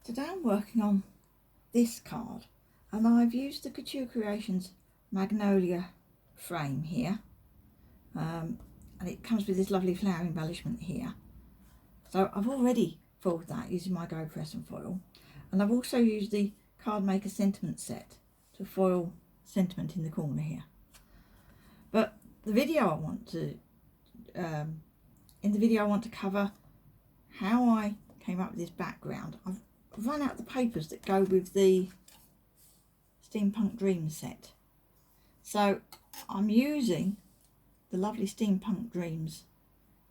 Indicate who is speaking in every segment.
Speaker 1: Today I'm working on this card, and I've used the Couture Creations Magnolia frame here, and it comes with this lovely flower embellishment here. So I've already foiled that using my Go Press and foil, and I've also used the Card Maker Sentiment set to foil sentiment in the corner here. But the video I want to cover how I came up with this background. I've run out the papers that go with the Steampunk Dreams set, so I'm using the lovely Steampunk Dreams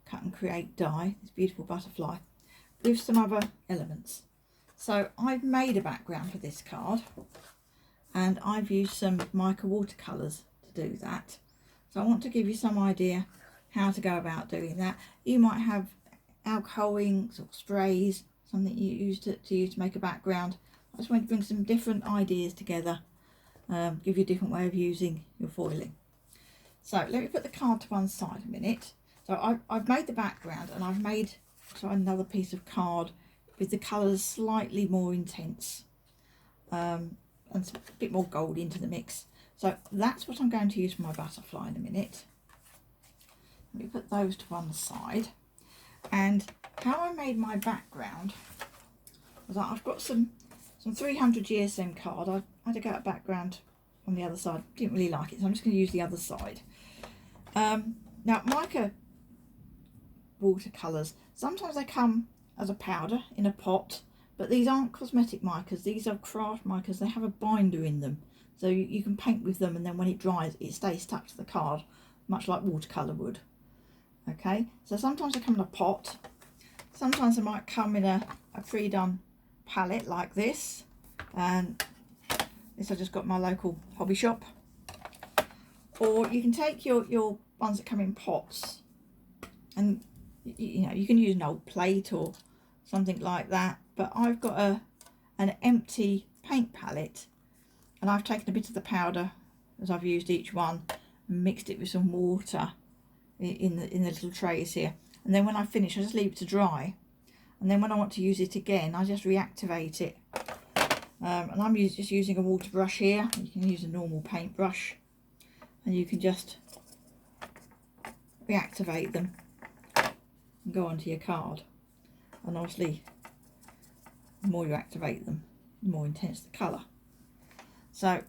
Speaker 1: cut and create die, this beautiful butterfly, with some other elements. So I've made a background for this card, and I've used some mica watercolours to do that. So I want to give you some idea how to go about doing that. You might have alcohol inks or sprays, something you use to make a background. I just want to bring some different ideas together, give you a different way of using your foiling. So let me put the card to one side a minute. So I've made the background, and I've made another piece of card with the colours slightly more intense, and a bit more gold into the mix. So that's what I'm going to use for my butterfly in a minute. Let me put those to one side. And how I made my background was that I've got some 300 GSM card. I had to get a background on the other side. Didn't really like it, so I'm just going to use the other side. Now mica watercolours, sometimes they come as a powder in a pot, but these aren't cosmetic micas. These are craft micas. They have a binder in them, so you can paint with them, and then when it dries it stays stuck to the card, much like watercolour would. Okay, so sometimes they come in a pot, sometimes they might come in a pre-done palette like this, and this I just got my local hobby shop. Or you can take your ones that come in pots, and you know, you can use an old plate or something like that, but I've got an empty paint palette, and I've taken a bit of the powder as I've used each one and mixed it with some water in the little trays here, and then when I finish I just leave it to dry, and then when I want to use it again I just reactivate it. And I'm just using a water brush here. You can use a normal paintbrush, and you can just reactivate them and go onto your card. And obviously the more you activate them, the more intense the colour. So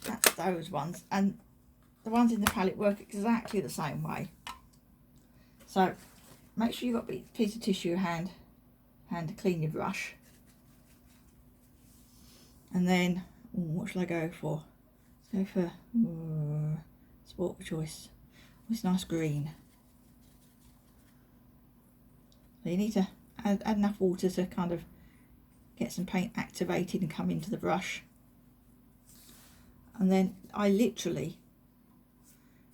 Speaker 1: that's those ones, and the ones in the palette work exactly the same way. So make sure you've got a piece of tissue hand to clean your brush. And then, what shall I go for? Let's go for sport choice. This nice green. So you need to add enough water to kind of get some paint activated and come into the brush. And then I literally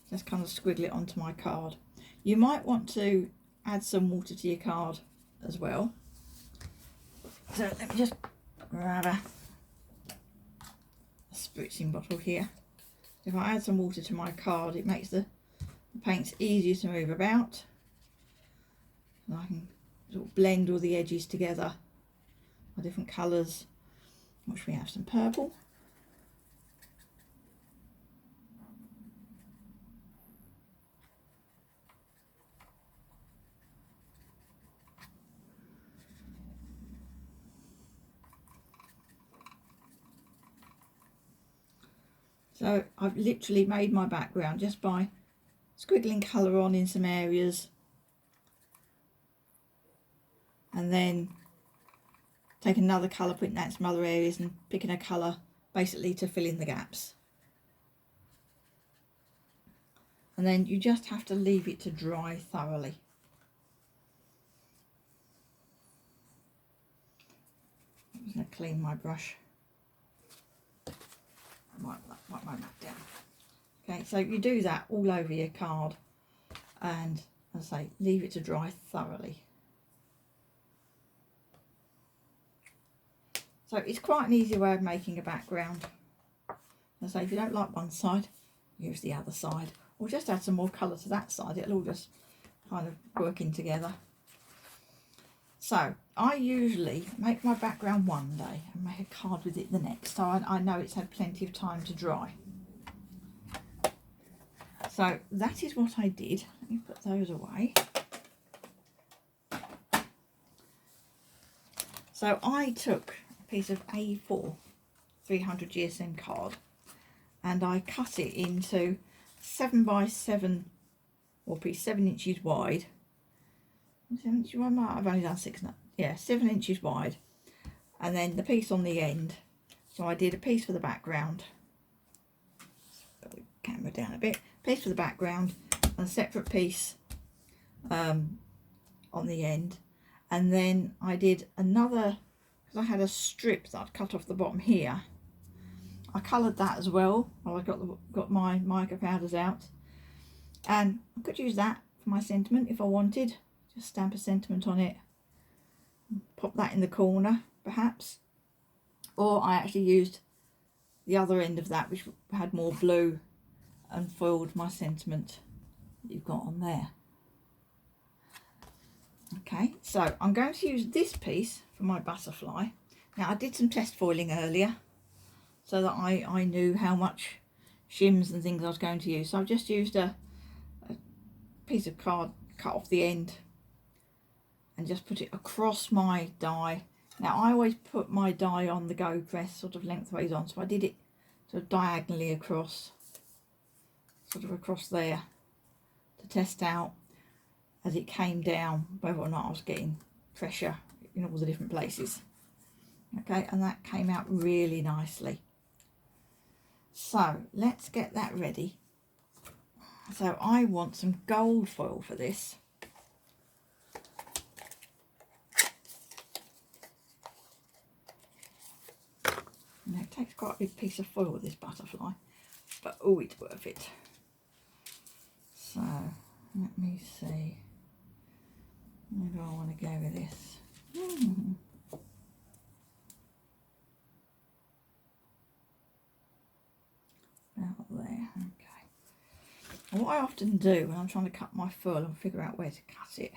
Speaker 1: just kind of squiggle it onto my card. You might want to add some water to your card as well. So let me just grab a spritzing bottle here. If I add some water to my card, it makes the paints easier to move about, and I can sort of blend all the edges together, my different colours. What should we have? Some purple. So I've literally made my background just by squiggling colour on in some areas, and then taking another colour, putting that in some other areas, and picking a colour basically to fill in the gaps. And then you just have to leave it to dry thoroughly. I'm just going to clean my brush. Wipe my mat down. Okay, so you do that all over your card, and as I say, leave it to dry thoroughly. So it's quite an easy way of making a background. As I say, if you don't like one side, use the other side, or just add some more colour to that side. It'll all just kind of work in together. So I usually make my background one day and make a card with it the next, so I know it's had plenty of time to dry. So that is what I did. Let me put those away. So I took a piece of A4 300 GSM card and I cut it into 7 by 7, or piece 7 inches wide. 7 inches wide? I've only done 6 now. Yeah, 7 inches wide. And then the piece on the end. So I did a piece for the background. Put the camera down a bit. Piece for the background and a separate piece on the end. And then I did another, because I had a strip that I'd cut off the bottom here. I coloured that as well while I got my mica powders out. And I could use that for my sentiment if I wanted. Just stamp a sentiment on it. Pop that in the corner, perhaps. Or I actually used the other end of that, which had more blue, and foiled my sentiment that you've got on there. Okay, so I'm going to use this piece for my butterfly. Now I did some test foiling earlier so that I knew how much shims and things I was going to use. So I've just used a piece of card, cut off the end and just put it across my die. Now I always put my die on the go press sort of lengthways on, so I did it sort of diagonally across, sort of across there, to test out as it came down whether or not I was getting pressure in all the different places. Okay, and that came out really nicely. So let's get that ready. So I want some gold foil for this. Now it takes quite a big piece of foil with this butterfly, but oh, it's worth it. So let me see. Where do I want to go with this? About there, okay. And what I often do when I'm trying to cut my foil and figure out where to cut it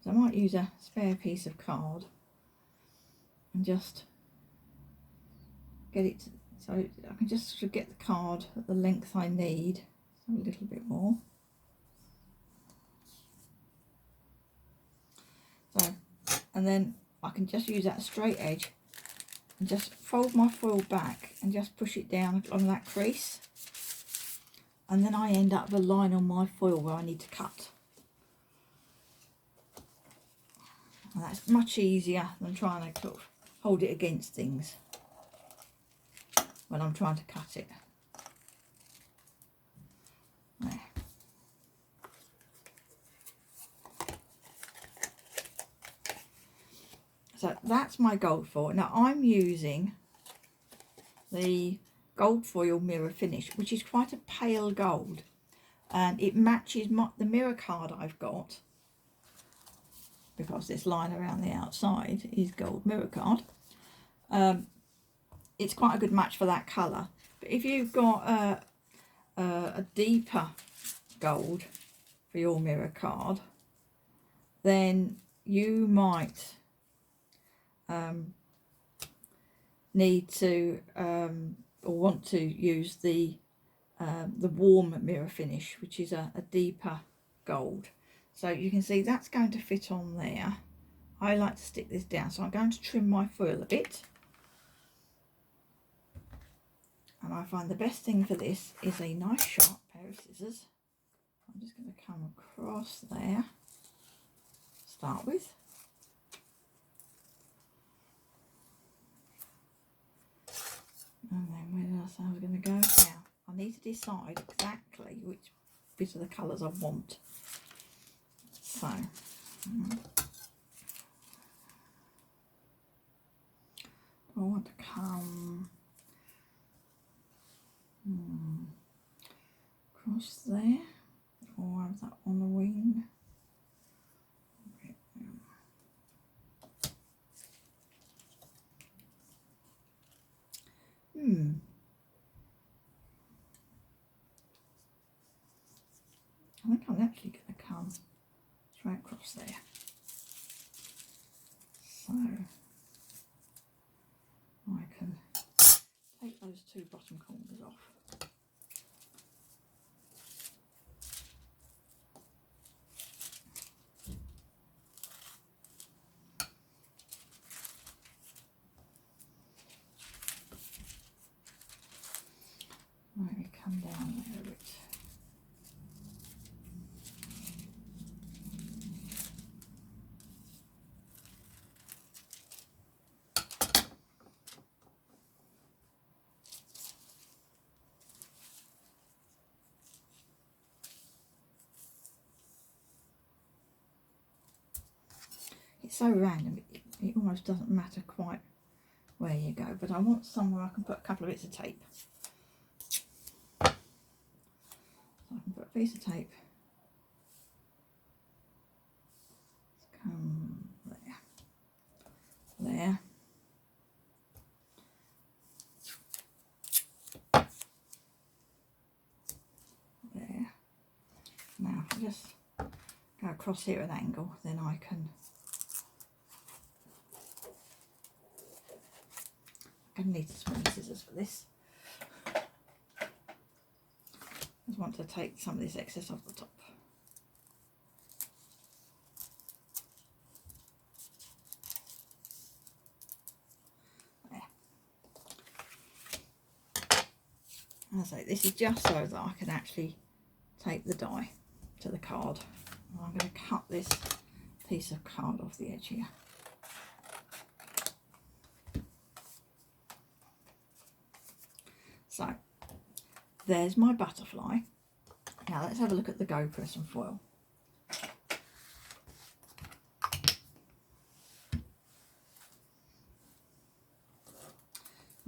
Speaker 1: is I might use a spare piece of card and just get it so I can just sort of get the card at the length I need, so a little bit more. So, and then I can just use that straight edge and just fold my foil back and just push it down along that crease, and then I end up with a line on my foil where I need to cut. And that's much easier than trying to sort of hold it against things when I'm trying to cut it. There. So that's my gold foil. Now I'm using the gold foil mirror finish, which is quite a pale gold, and it matches the mirror card I've got, because this line around the outside is gold mirror card. It's quite a good match for that colour. But if you've got a deeper gold for your mirror card, then you might need to or want to use the warm mirror finish, which is a deeper gold. So you can see that's going to fit on there. I like to stick this down, so I'm going to trim my foil a bit. And I find the best thing for this is a nice sharp pair of scissors. I'm just going to come across there, start with. And then where did I say I was going to go? Now, I need to decide exactly which bit of the colours I want. So, I want to come across there, or have that on the wing. I think I'm actually going to come straight across there. So I can take those two bottom corners off. Where we come down there a bit. It's so random, it almost doesn't matter quite where you go, but I want somewhere I can put a couple of bits of tape. So I can put a piece of tape, come there, there, there. Now if I just go across here at an angle, then I can need some scissors for this. I just want to take some of this excess off the top. There. As I say, this is just so that I can actually take the die to the card. I'm going to cut this piece of card off the edge here. So there's my butterfly. Now let's have a look at the Go Press and Foil.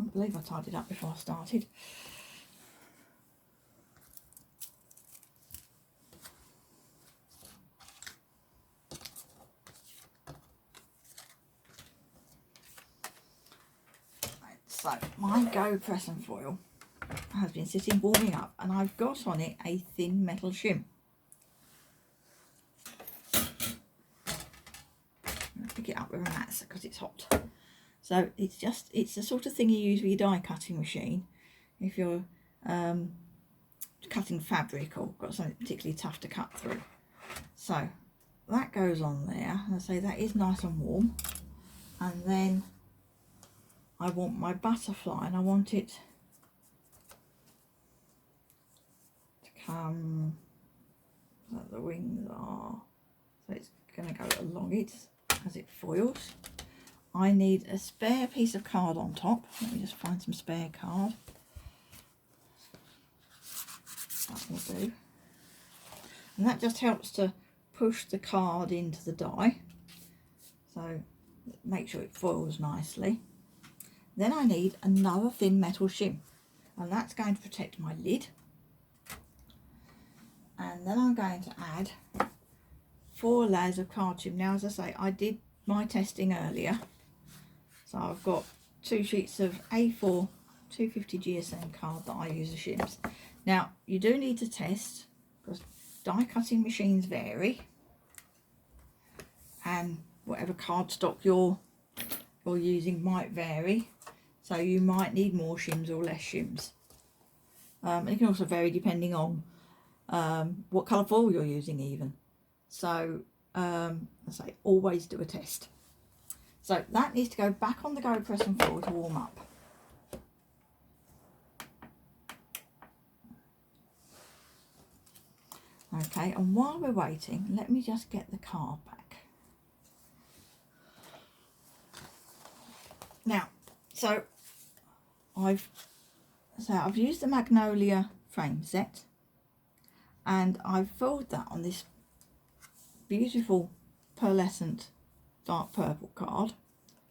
Speaker 1: I believe I tied it up before I started. So my Go Press and Foil has been sitting warming up, and I've got on it a thin metal shim. I'm going to pick it up with a mat because it's hot. So it's the sort of thing you use with your die cutting machine if you're cutting fabric or got something particularly tough to cut through. So that goes on there, and I say that is nice and warm. And then I want my butterfly, and I want it to come so that the wings are, so it's going to go along it as it foils. I need a spare piece of card on top. Let me just find some spare card. That will do. And that just helps to push the card into the die. So make sure it foils nicely. Then I need another thin metal shim, and that's going to protect my lid. And then I'm going to add 4 layers of card shim. Now, as I say, I did my testing earlier. So I've got 2 sheets of A4 250 GSM card that I use as shims. Now, you do need to test because die cutting machines vary, and whatever cardstock you're using might vary. So you might need more shims or less shims. It can also vary depending on what colour foil you're using even. So I say always do a test. So that needs to go back on the Go Press and Foil to warm up. Okay, and while we're waiting, let me just get the card back. Now, so I've used the Magnolia frame set, and I've foiled that on this beautiful pearlescent dark purple card,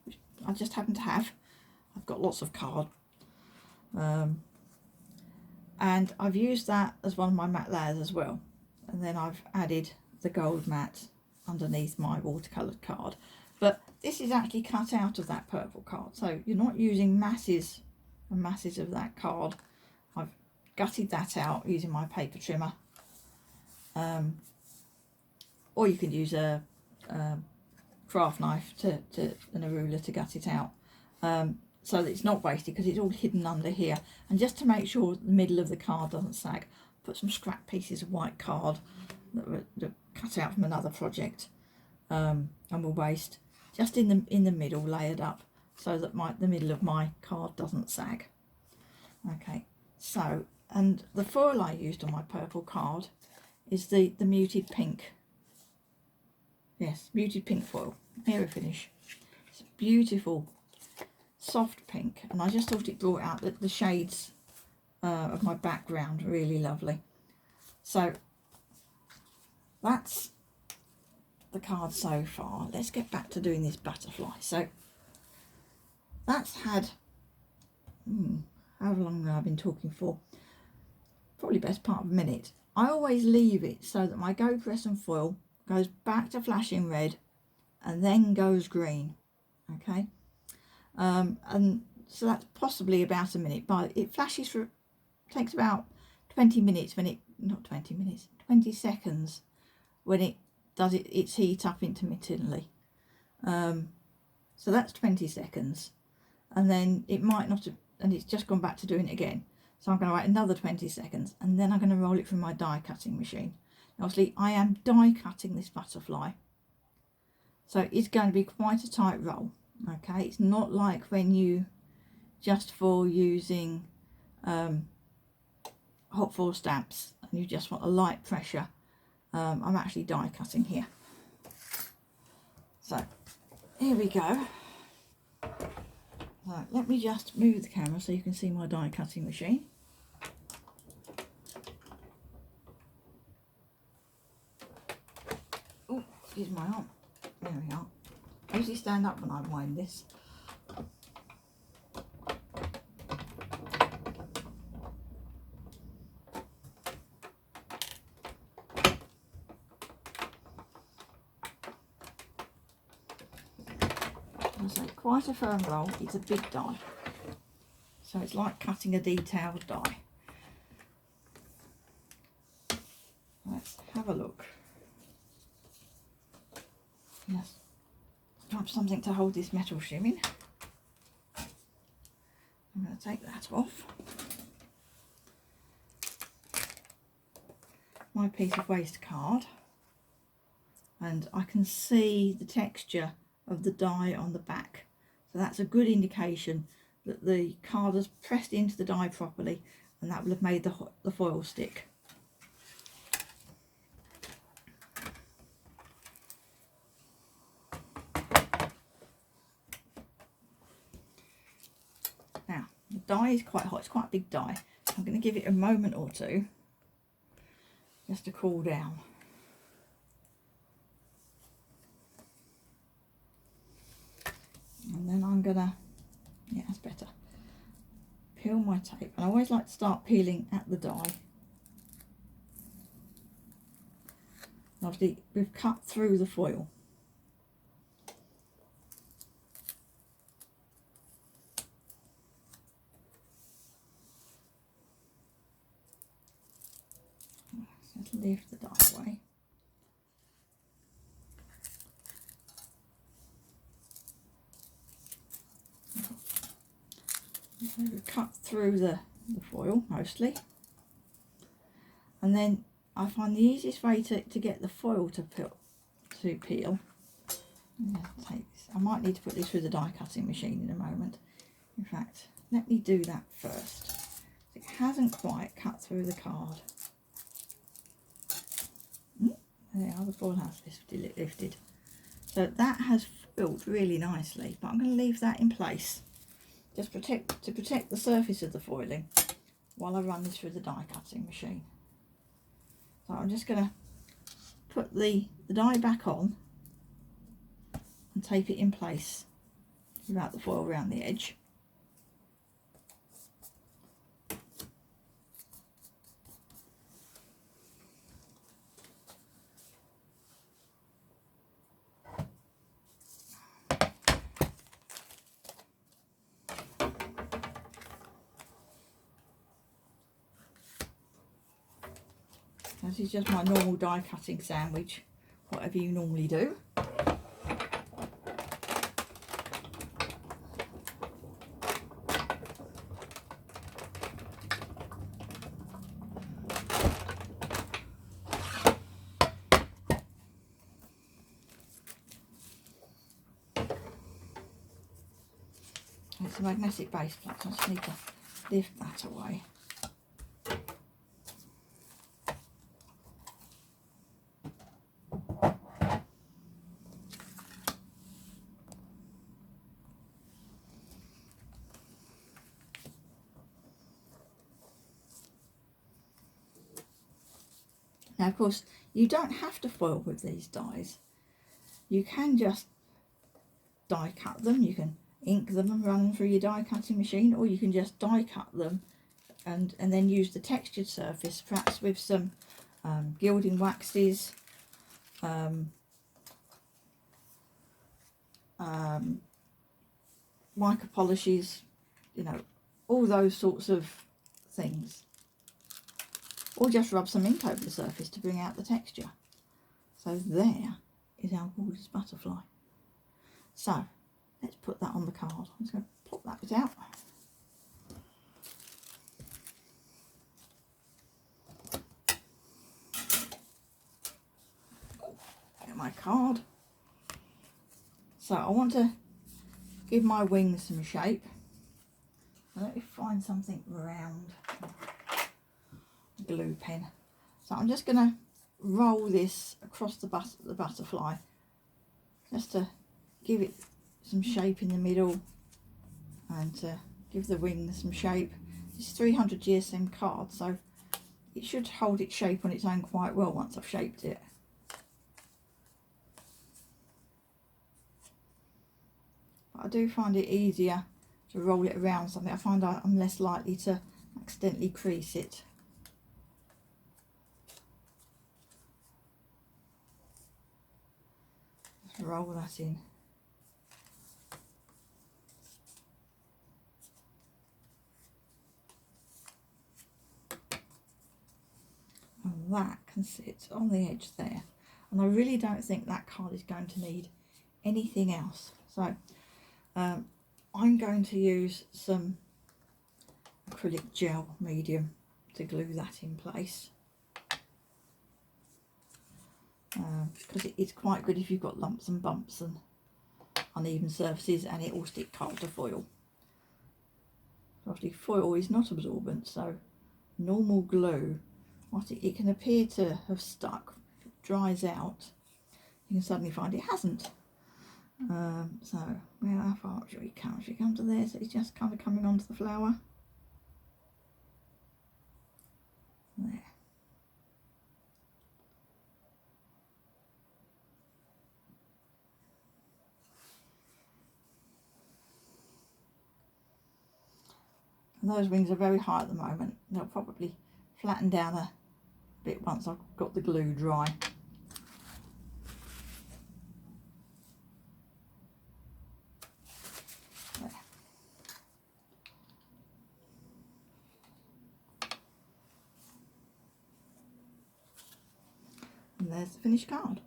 Speaker 1: which I just happen to have. I've got lots of card, and I've used that as one of my matte layers as well, and then I've added the gold matte underneath my watercoloured card. But this is actually cut out of that purple card, so you're not using masses and masses of that card. I've gutted that out using my paper trimmer, or you can use a craft knife and a ruler to gut it out, so that it's not wasted, because it's all hidden under here. And just to make sure the middle of the card doesn't sag, put some scrap pieces of white card that were cut out from another project, and will waste just in the middle, layered up, so that the middle of my card doesn't sag. Okay, so, and the foil I used on my purple card is the muted pink. Yes, muted pink foil, aero finish. It's a beautiful soft pink, and I just thought it brought out the shades of my background really lovely. So that's the card so far. Let's get back to doing this butterfly. So that's had how long have I been talking for? Probably best part of a minute. I always leave it so that my Go Press and foil goes back to flashing red and then goes green. Okay, and so that's possibly about a minute, but it flashes for, takes about 20 minutes when it, not 20 minutes, 20 seconds when it does its heat up intermittently. So that's 20 seconds, and then it might not have, and it's just gone back to doing it again. So I'm going to wait another 20 seconds, and then I'm going to roll it through my die cutting machine. Now, obviously I am die cutting this butterfly, so it's going to be quite a tight roll. Okay, it's not like when you just for using hot foil stamps and you just want a light pressure. I'm actually die cutting here. So here we go. Right, let me just move the camera so you can see my die cutting machine. Oh, excuse my arm. There we are. I usually stand up when I wind this. So quite a firm roll. It's a big die, so it's like cutting a detailed die. Let's have a look. Yes, grab something to hold this metal shim in. I'm going to take that off. My piece of waste card, and I can see the texture of the die on the back, so that's a good indication that the card has pressed into the die properly, and that will have made the foil stick. Now the die is quite hot, it's quite a big die, so I'm going to give it a moment or two just to cool down. And then I'm gonna, yeah, that's better, peel my tape. And I always like to start peeling at the die. And obviously we've cut through the foil. Let's lift the die away. So we cut through the foil mostly, and then I find the easiest way to get the foil to peel. Take this. I might need to put this through the die cutting machine in a moment. In fact, let me do that first. It hasn't quite cut through the card. There, the foil has lifted. So that has filled really nicely, but I'm going to leave that in place. Just to protect the surface of the foiling while I run this through the die cutting machine. So I'm just going to put the die back on and tape it in place without the foil around the edge. This is just my normal die cutting sandwich, whatever you normally do. It's a magnetic base plate, so I just need to lift that away. Now, of course, you don't have to foil with these dies. You can just die cut them. You can ink them and run them through your die cutting machine, or you can just die cut them and then use the textured surface, perhaps with some gilding waxes, mica polishes, you know, all those sorts of things. Or just rub some ink over the surface to bring out the texture. So there is our gorgeous butterfly. So let's put that on the card. I'm just going to pop that bit out. Get my card. So I want to give my wings some shape. Let me find something round. Glue pen. So I'm just going to roll this across the butterfly just to give it some shape in the middle and to give the wings some shape. This is 300 GSM card, so it should hold its shape on its own quite well once I've shaped it. But I do find it easier to roll it around something. I find I'm less likely to accidentally crease it. Roll that in. And that can sit on the edge there. And I really don't think that card is going to need anything else. So I'm going to use some acrylic gel medium to glue that in place. Because it's quite good if you've got lumps and bumps and uneven surfaces, and it will stick hard to foil. Obviously foil is not absorbent, so normal glue, what it can appear to have stuck, if it dries out, you can suddenly find it hasn't. So well, how far should we come? Should we come to there so it's just kind of coming onto the flower? There. And those wings are very high at the moment. They'll probably flatten down a bit once I've got the glue dry. There. And there's the finished card.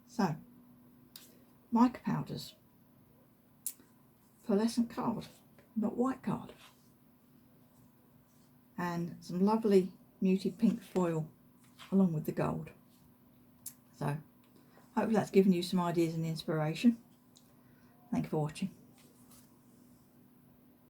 Speaker 1: So, mica powders, pearlescent card, not white card, and some lovely muted pink foil along with the gold. So hopefully that's given you some ideas and inspiration. Thank you for watching.